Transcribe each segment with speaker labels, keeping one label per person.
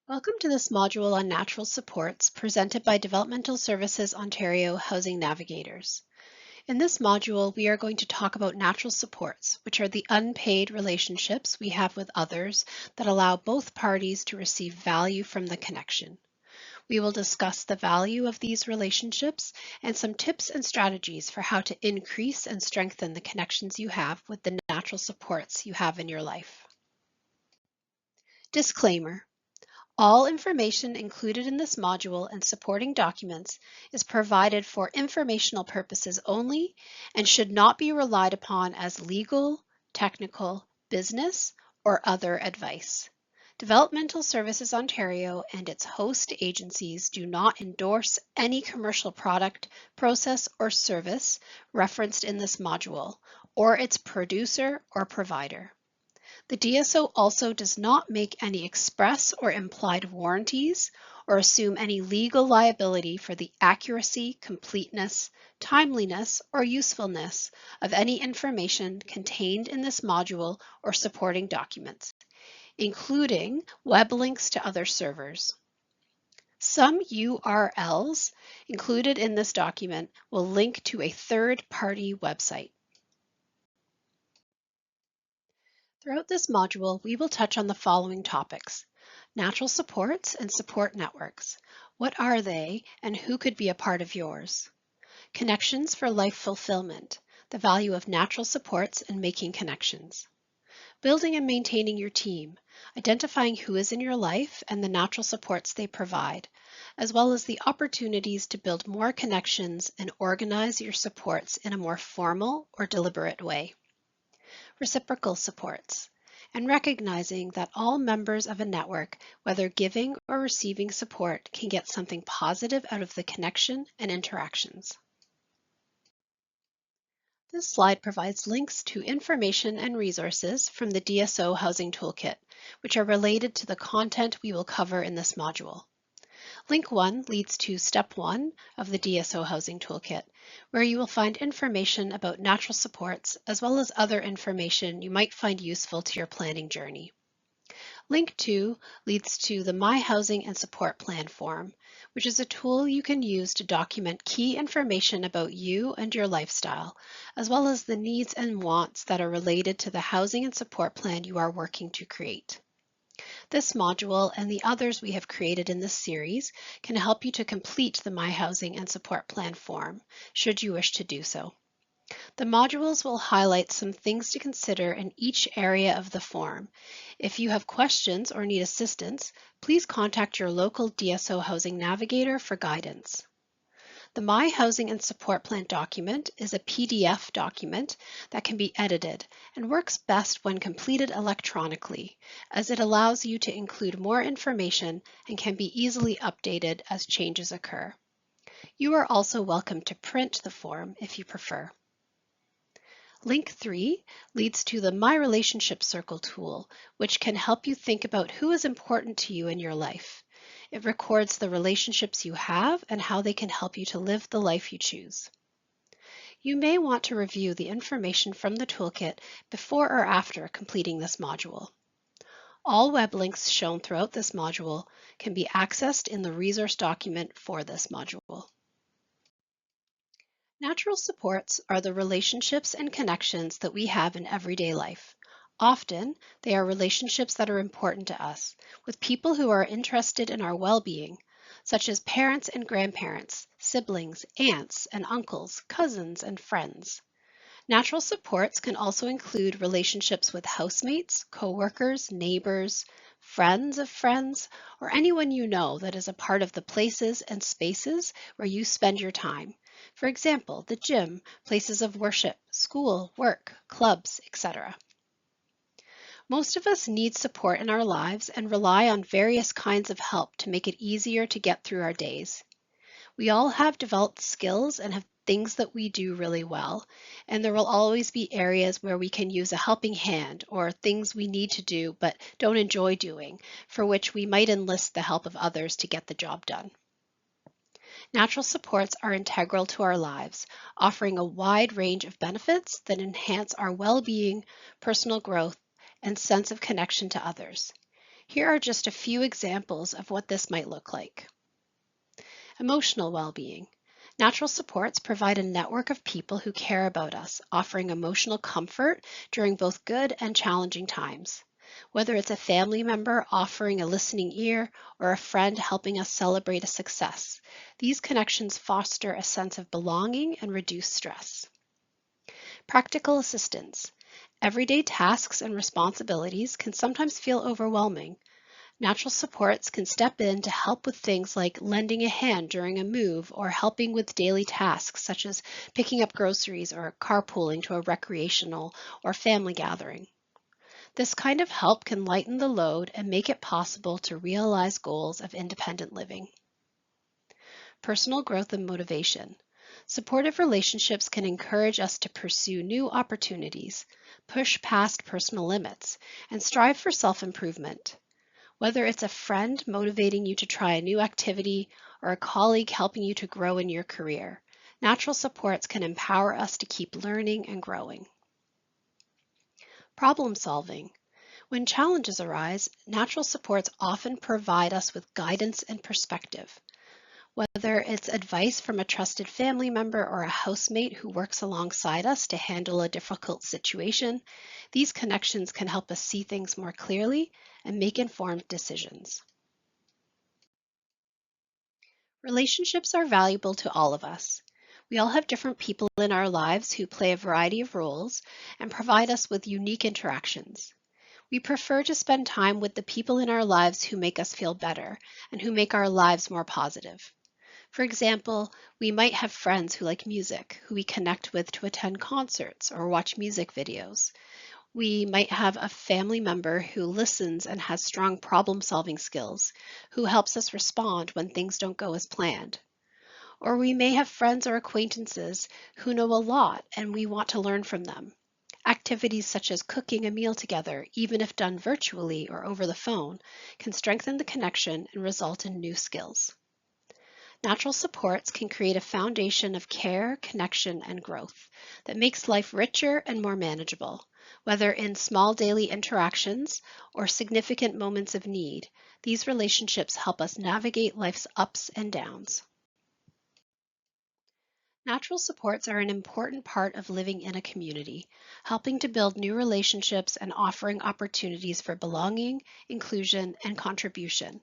Speaker 1: Welcome to this module on natural supports presented by Developmental Services Ontario Housing Navigators. In this module, we are going to talk about natural supports, which are the unpaid relationships we have with others that allow both parties to receive value from the connection. We will discuss the value of these relationships and some tips and strategies for how to increase and strengthen the connections you have with the natural supports you have in your life. Disclaimer. All information included in this module and supporting documents is provided for informational purposes only and should not be relied upon as legal, technical, business, or other advice. Developmental Services Ontario and its host agencies do not endorse any commercial product, process, or service referenced in this module, or its producer or provider. The DSO also does not make any express or implied warranties or assume any legal liability for the accuracy, completeness, timeliness, or usefulness of any information contained in this module or supporting documents, including web links to other servers. Some URLs included in this document will link to a third-party website. Throughout this module, we will touch on the following topics: natural supports and support networks. What are they and who could be a part of yours? Connections for life fulfillment, the value of natural supports and making connections. Building and maintaining your team, identifying who is in your life and the natural supports they provide, as well as the opportunities to build more connections and organize your supports in a more formal or deliberate way. Reciprocal supports, and recognizing that all members of a network, whether giving or receiving support, can get something positive out of the connection and interactions. This slide provides links to information and resources from the DSO Housing Toolkit, which are related to the content we will cover in this module. Link 1 leads to Step 1 of the DSO Housing Toolkit, where you will find information about natural supports as well as other information you might find useful to your planning journey. Link 2 leads to the My Housing and Support Plan form, which is a tool you can use to document key information about you and your lifestyle, as well as the needs and wants that are related to the housing and support plan you are working to create. This module and the others we have created in this series can help you to complete the My Housing and Support Plan form, should you wish to do so. The modules will highlight some things to consider in each area of the form. If you have questions or need assistance, please contact your local DSO Housing Navigator for guidance. The My Housing and Support Plan document is a PDF document that can be edited and works best when completed electronically, as it allows you to include more information and can be easily updated as changes occur. You are also welcome to print the form if you prefer. Link 3 leads to the My Relationship Circle tool, which can help you think about who is important to you in your life. It records the relationships you have and how they can help you to live the life you choose. You may want to review the information from the toolkit before or after completing this module. All web links shown throughout this module can be accessed in the resource document for this module. Natural supports are the relationships and connections that we have in everyday life. Often, they are relationships that are important to us, with people who are interested in our well-being, such as parents and grandparents, siblings, aunts and uncles, cousins, and friends. Natural supports can also include relationships with housemates, coworkers, neighbors, friends of friends, or anyone you know that is a part of the places and spaces where you spend your time. For example, the gym, places of worship, school, work, clubs, etc. Most of us need support in our lives and rely on various kinds of help to make it easier to get through our days. We all have developed skills and have things that we do really well, and there will always be areas where we can use a helping hand or things we need to do but don't enjoy doing, for which we might enlist the help of others to get the job done. Natural supports are integral to our lives, offering a wide range of benefits that enhance our well-being, personal growth, and sense of connection to others. Here are just a few examples of what this might look like. Emotional well-being. Natural supports provide a network of people who care about us, offering emotional comfort during both good and challenging times. Whether it's a family member offering a listening ear or a friend helping us celebrate a success, these connections foster a sense of belonging and reduce stress. Practical assistance. Everyday tasks and responsibilities can sometimes feel overwhelming. Natural supports can step in to help with things like lending a hand during a move or helping with daily tasks such as picking up groceries or carpooling to a recreational or family gathering. This kind of help can lighten the load and make it possible to realize goals of independent living. Personal growth and motivation. Supportive relationships can encourage us to pursue new opportunities, push past personal limits, and strive for self-improvement. Whether it's a friend motivating you to try a new activity or a colleague helping you to grow in your career, natural supports can empower us to keep learning and growing. Problem solving. When challenges arise, natural supports often provide us with guidance and perspective. Whether it's advice from a trusted family member or a housemate who works alongside us to handle a difficult situation, these connections can help us see things more clearly and make informed decisions. Relationships are valuable to all of us. We all have different people in our lives who play a variety of roles and provide us with unique interactions. We prefer to spend time with the people in our lives who make us feel better and who make our lives more positive. For example, we might have friends who like music, who we connect with to attend concerts or watch music videos. We might have a family member who listens and has strong problem-solving skills, who helps us respond when things don't go as planned. Or we may have friends or acquaintances who know a lot and we want to learn from them. Activities such as cooking a meal together, even if done virtually or over the phone, can strengthen the connection and result in new skills. Natural supports can create a foundation of care, connection, and growth that makes life richer and more manageable. Whether in small daily interactions or significant moments of need, these relationships help us navigate life's ups and downs. Natural supports are an important part of living in a community, helping to build new relationships and offering opportunities for belonging, inclusion, and contribution.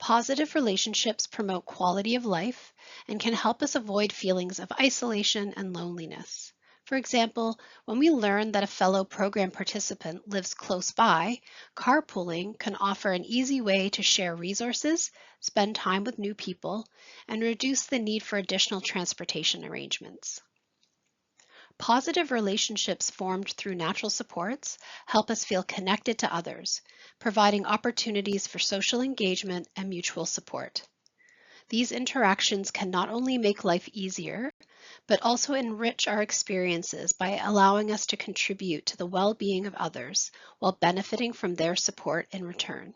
Speaker 1: Positive relationships promote quality of life and can help us avoid feelings of isolation and loneliness. For example, when we learn that a fellow program participant lives close by, carpooling can offer an easy way to share resources, spend time with new people, and reduce the need for additional transportation arrangements. Positive relationships formed through natural supports help us feel connected to others, providing opportunities for social engagement and mutual support. These interactions can not only make life easier, but also enrich our experiences by allowing us to contribute to the well-being of others while benefiting from their support in return.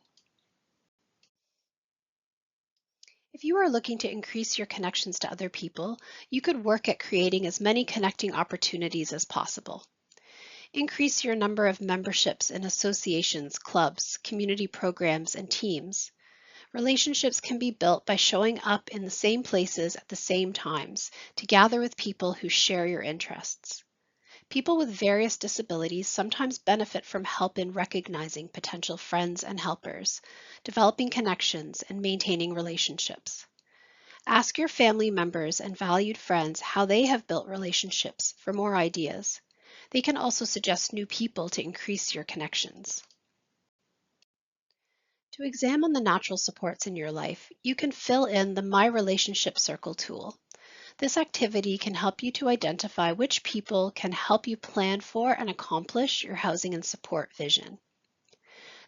Speaker 1: If you are looking to increase your connections to other people, you could work at creating as many connecting opportunities as possible. Increase your number of memberships in associations, clubs, community programs, and teams. Relationships can be built by showing up in the same places at the same times to gather with people who share your interests. People with various disabilities sometimes benefit from help in recognizing potential friends and helpers, developing connections, and maintaining relationships. Ask your family members and valued friends how they have built relationships for more ideas. They can also suggest new people to increase your connections. To examine the natural supports in your life, you can fill in the My Relationship Circle tool. This activity can help you to identify which people can help you plan for and accomplish your housing and support vision.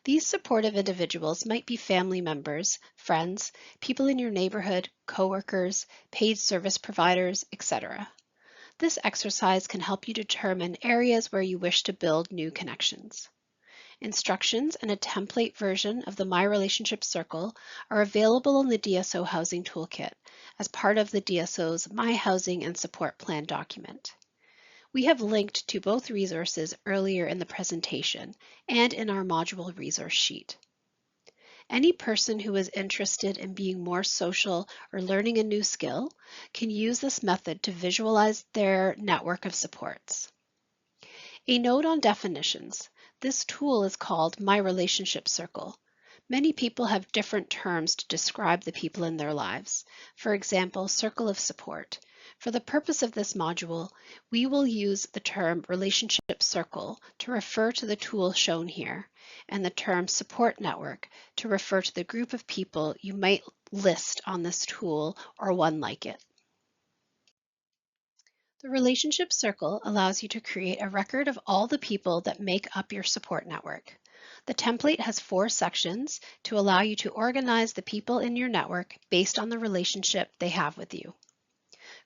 Speaker 1: These supportive individuals might be family members, friends, people in your neighborhood, coworkers, paid service providers, etc. This exercise can help you determine areas where you wish to build new connections. Instructions and a template version of the My Relationship Circle are available in the DSO Housing Toolkit as part of the DSO's My Housing and Support Plan document. We have linked to both resources earlier in the presentation and in our module resource sheet. Any person who is interested in being more social or learning a new skill can use this method to visualize their network of supports. A note on definitions. This tool is called My Relationship Circle. Many people have different terms to describe the people in their lives. For example, circle of support. For the purpose of this module, we will use the term relationship circle to refer to the tool shown here, and the term support network to refer to the group of people you might list on this tool or one like it. The relationship circle allows you to create a record of all the people that make up your support network. The template has 4 sections to allow you to organize the people in your network based on the relationship they have with you.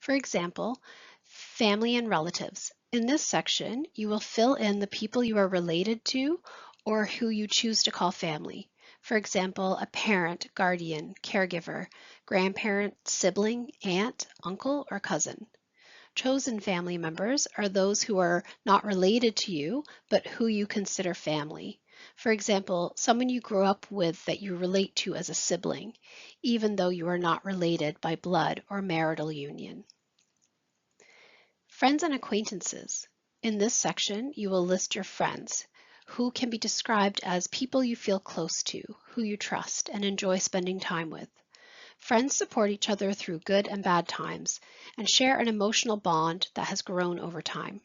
Speaker 1: For example, family and relatives. In this section, you will fill in the people you are related to or who you choose to call family. For example, a parent, guardian, caregiver, grandparent, sibling, aunt, uncle, or cousin. Chosen family members are those who are not related to you, but who you consider family. For example, someone you grew up with that you relate to as a sibling, even though you are not related by blood or marital union. Friends and acquaintances. In this section, you will list your friends, who can be described as people you feel close to, who you trust and enjoy spending time with. Friends support each other through good and bad times and share an emotional bond that has grown over time.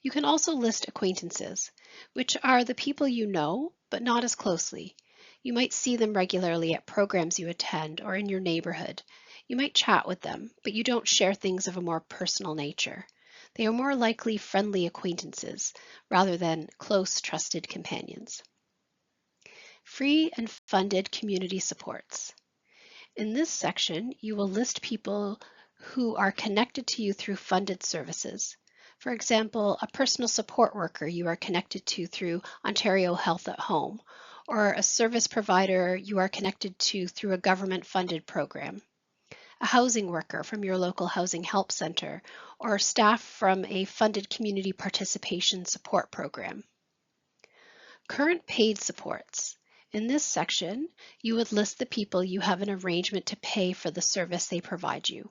Speaker 1: You can also list acquaintances, which are the people you know, but not as closely. You might see them regularly at programs you attend or in your neighborhood. You might chat with them, but you don't share things of a more personal nature. They are more likely friendly acquaintances rather than close, trusted companions. Free and funded community supports. In this section, you will list people who are connected to you through funded services. For example, a personal support worker you are connected to through Ontario Health at Home, or a service provider you are connected to through a government-funded program, a housing worker from your local housing help center, or staff from a funded community participation support program. Current paid supports. In this section, you would list the people you have an arrangement to pay for the service they provide you.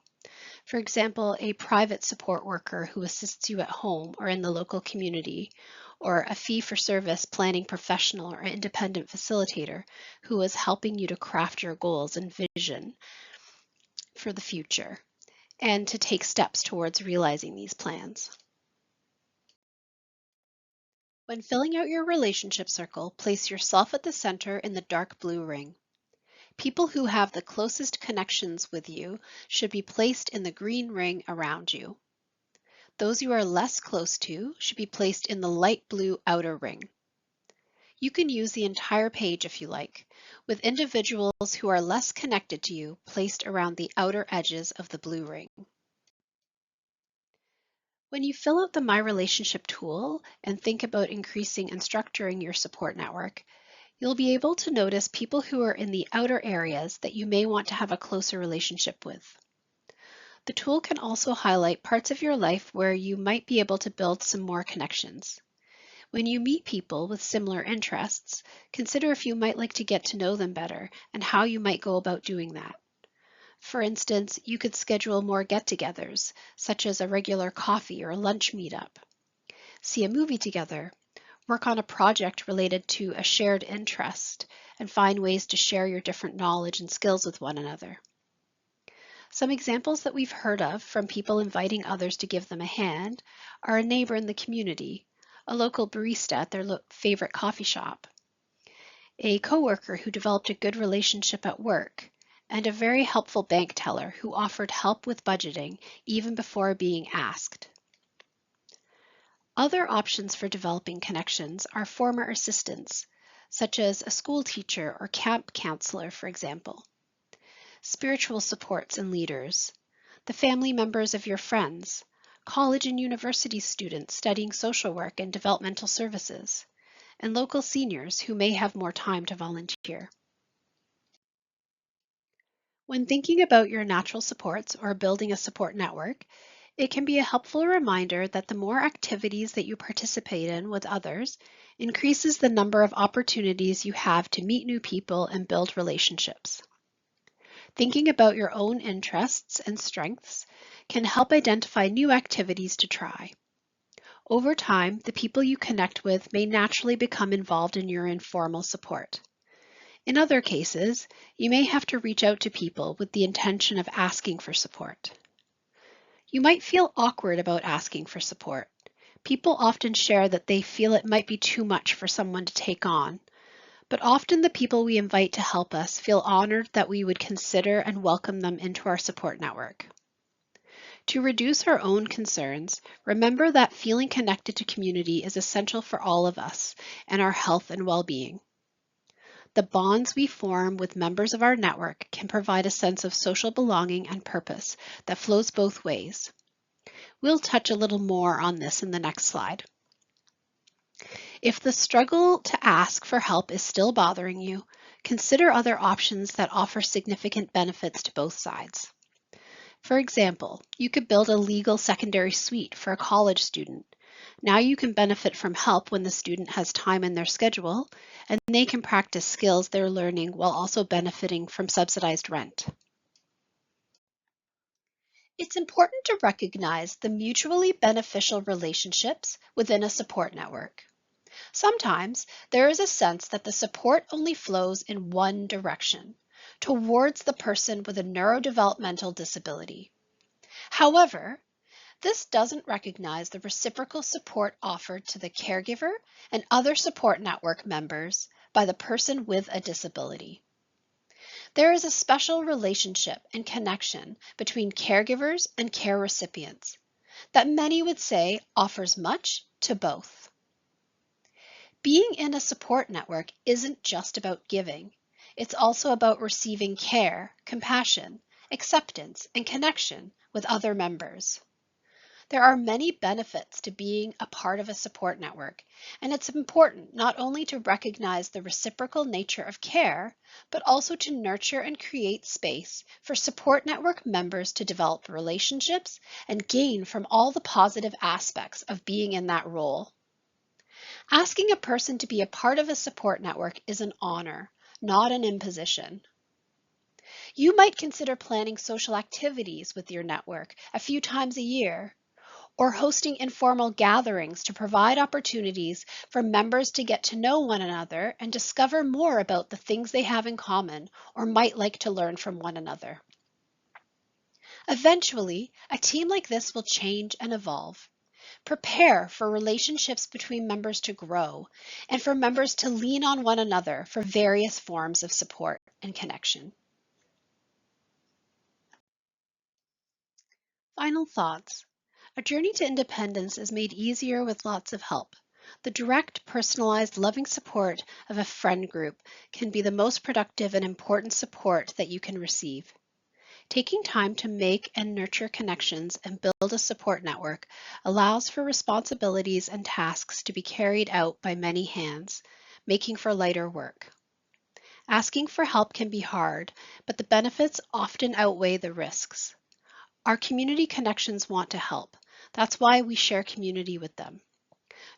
Speaker 1: For example, a private support worker who assists you at home or in the local community, or a fee-for-service planning professional or independent facilitator who is helping you to craft your goals and vision for the future and to take steps towards realizing these plans. When filling out your relationship circle, place yourself at the center in the dark blue ring. People who have the closest connections with you should be placed in the green ring around you. Those you are less close to should be placed in the light blue outer ring. You can use the entire page if you like, with individuals who are less connected to you placed around the outer edges of the blue ring. When you fill out the My Relationship tool and think about increasing and structuring your support network, you'll be able to notice people who are in the outer areas that you may want to have a closer relationship with. The tool can also highlight parts of your life where you might be able to build some more connections. When you meet people with similar interests, consider if you might like to get to know them better and how you might go about doing that. For instance, you could schedule more get-togethers, such as a regular coffee or lunch meetup. See a movie together, work on a project related to a shared interest, and find ways to share your different knowledge and skills with one another. Some examples that we've heard of from people inviting others to give them a hand are a neighbor in the community, a local barista at their favorite coffee shop, a coworker who developed a good relationship at work, and a very helpful bank teller who offered help with budgeting even before being asked. Other options for developing connections are former assistants, such as a school teacher or camp counselor, for example. Spiritual supports and leaders, the family members of your friends, college and university students studying social work and developmental services, and local seniors who may have more time to volunteer. When thinking about your natural supports or building a support network, it can be a helpful reminder that the more activities that you participate in with others increases the number of opportunities you have to meet new people and build relationships. Thinking about your own interests and strengths can help identify new activities to try. Over time, the people you connect with may naturally become involved in your informal support. In other cases, you may have to reach out to people with the intention of asking for support. You might feel awkward about asking for support. People often share that they feel it might be too much for someone to take on, but often the people we invite to help us feel honored that we would consider and welcome them into our support network. To reduce our own concerns, remember that feeling connected to community is essential for all of us and our health and well-being. The bonds we form with members of our network can provide a sense of social belonging and purpose that flows both ways. We'll touch a little more on this in the next slide. If the struggle to ask for help is still bothering you, consider other options that offer significant benefits to both sides. For example, you could build a legal secondary suite for a college student. Now you can benefit from help when the student has time in their schedule, and they can practice skills they're learning while also benefiting from subsidized rent. It's important to recognize the mutually beneficial relationships within a support network. Sometimes there is a sense that the support only flows in one direction, towards the person with a neurodevelopmental disability. However, this doesn't recognize the reciprocal support offered to the caregiver and other support network members by the person with a disability. There is a special relationship and connection between caregivers and care recipients that many would say offers much to both. Being in a support network isn't just about giving. It's also about receiving care, compassion, acceptance, and connection with other members. There are many benefits to being a part of a support network, and it's important not only to recognize the reciprocal nature of care, but also to nurture and create space for support network members to develop relationships and gain from all the positive aspects of being in that role. Asking a person to be a part of a support network is an honor, not an imposition. You might consider planning social activities with your network a few times a year, or hosting informal gatherings to provide opportunities for members to get to know one another and discover more about the things they have in common or might like to learn from one another. Eventually, a team like this will change and evolve. Prepare for relationships between members to grow and for members to lean on one another for various forms of support and connection. Final thoughts. A journey to independence is made easier with lots of help. The direct, personalized, loving support of a friend group can be the most productive and important support that you can receive. Taking time to make and nurture connections and build a support network allows for responsibilities and tasks to be carried out by many hands, making for lighter work. Asking for help can be hard, but the benefits often outweigh the risks. Our community connections want to help. That's why we share community with them.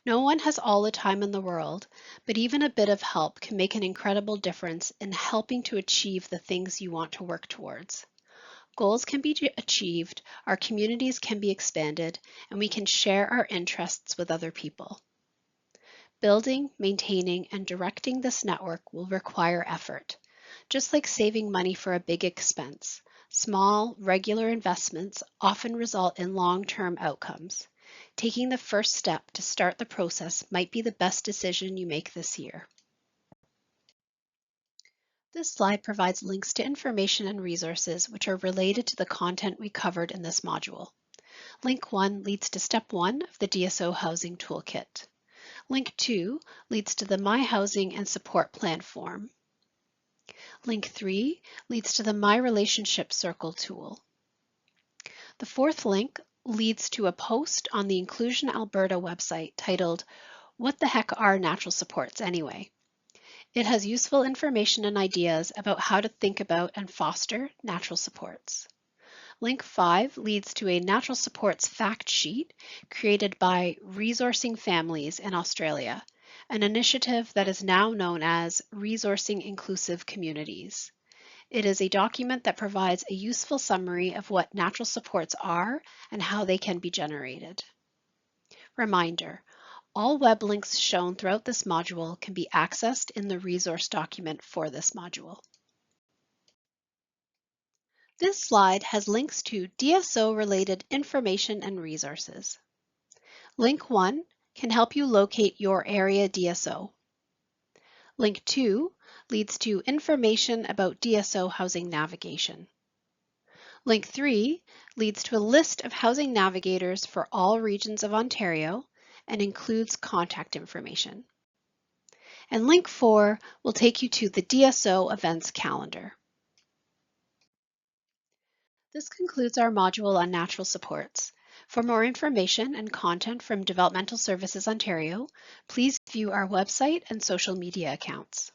Speaker 1: No one has all the time in the world, but even a bit of help can make an incredible difference in helping to achieve the things you want to work towards. Goals can be achieved, our communities can be expanded, and we can share our interests with other people. Building, maintaining, and directing this network will require effort. Just like saving money for a big expense, small, regular investments often result in long-term outcomes. Taking the first step to start the process might be the best decision you make this year. This slide provides links to information and resources which are related to the content we covered in this module. Link 1 leads to Step 1 of the DSO Housing Toolkit. Link 2 leads to the My Housing and Support Plan form. Link 3 leads to the My Relationship Circle tool. The fourth link leads to a post on the Inclusion Alberta website titled, "What the heck are natural supports anyway?" It has useful information and ideas about how to think about and foster natural supports. Link 5 leads to a natural supports fact sheet created by Resourcing Families in Australia, an initiative that is now known as Resourcing Inclusive Communities. It is a document that provides a useful summary of what natural supports are and how they can be generated. Reminder, all web links shown throughout this module can be accessed in the resource document for this module. This slide has links to DSO-related information and resources. Link 1 can help you locate your area DSO. Link 2 leads to information about DSO housing navigation. Link 3 leads to a list of housing navigators for all regions of Ontario and includes contact information. And link 4 will take you to the DSO events calendar. This concludes our module on natural supports. For more information and content from Developmental Services Ontario, please view our website and social media accounts.